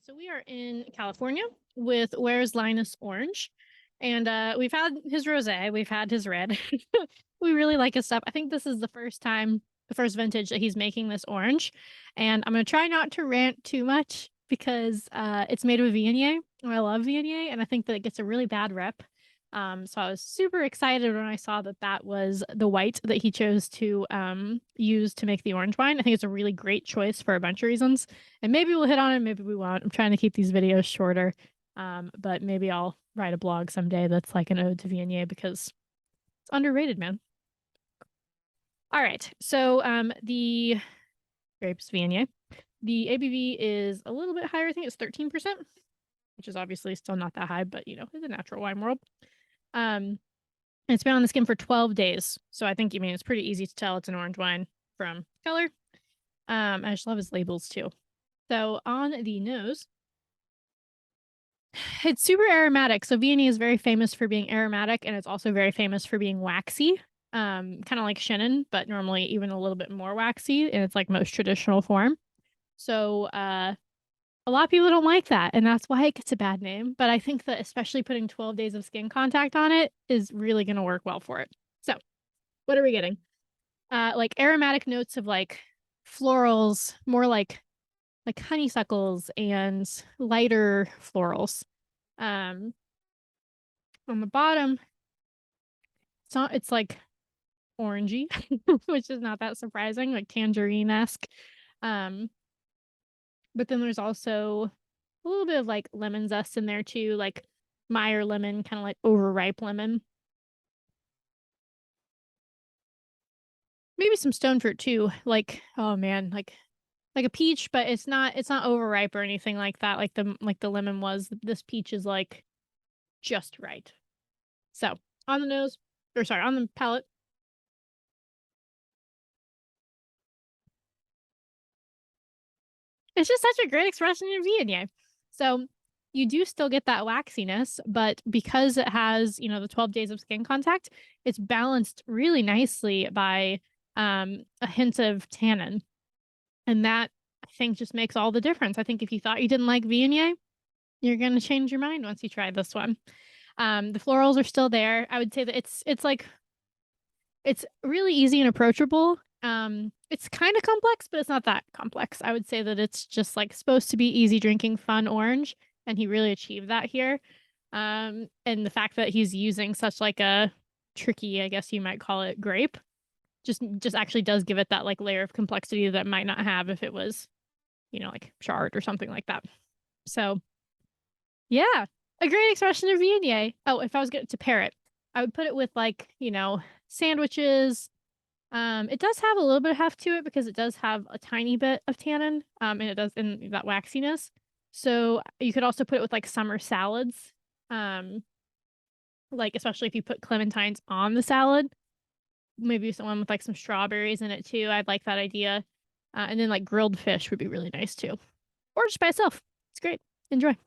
So we are in California with Where's Linus Orange. And we've had his rosé, we've had his red. We really like his stuff. I think this is the first time, the first vintage that he's making this orange. And I'm gonna try not to rant too much because it's made with Viognier. And I love Viognier, and I think that it gets a really bad rep. So I was super excited when I saw that that was the white that he chose to use to make the orange wine. I think it's a really great choice for a bunch of reasons. And maybe we'll hit on it, maybe we won't. I'm trying to keep these videos shorter. But maybe I'll write a blog someday that's like an ode to Viognier because it's underrated, man. All right. So the grapes Viognier. The ABV is a little bit higher. I think it's 13%, which is obviously still not that high, but you know, it's a natural wine world. It's been on the skin for 12 days. So I think, it's pretty easy to tell it's an orange wine from color. I just love his labels too. So on the nose, it's super aromatic. So Viognier is very famous for being aromatic, and it's also very famous for being waxy. Kind of like Chenin, but normally even a little bit more waxy in its like most traditional form. So a lot of people don't like that, and that's why it gets a bad name. But I think that especially putting 12 days of skin contact on it is really going to work well for it. So what are we getting? Like aromatic notes of like florals, more like honeysuckles and lighter florals. On the bottom, it's like orangey, which is not that surprising, like tangerine-esque. But then there's also a little bit of like lemon zest in there too, like Meyer lemon, kind of like overripe lemon. Maybe some stone fruit too, like oh man, like a peach, but it's not overripe or anything like that. Like the lemon was. This peach is like just right. So on the nose, or sorry, on the palate. It's just such a great expression of Viognier. So you do still get that waxiness, but because it has, the 12 days of skin contact, it's balanced really nicely by a hint of tannin. And that I think just makes all the difference. I think if you thought you didn't like Viognier, you're gonna change your mind once you try this one. The florals are still there. I would say that it's like it's really easy and approachable. It's kind of complex, but it's not that complex. I would say that it's just like supposed to be easy drinking, fun orange, and he really achieved that here. And the fact that he's using such like a tricky, I guess you might call it, grape, just actually does give it that like layer of complexity that it might not have if it was, like chard or something like that. So yeah, a great expression of Viognier. Oh, if I was going to pair it, I would put it with like, sandwiches. It does have a little bit of heft to it because it does have a tiny bit of tannin, and it does in that waxiness. So you could also put it with like summer salads. Like especially if you put clementines on the salad, maybe someone with like some strawberries in it too. I'd like that idea. And then like grilled fish would be really nice too, or just by itself. It's great. Enjoy.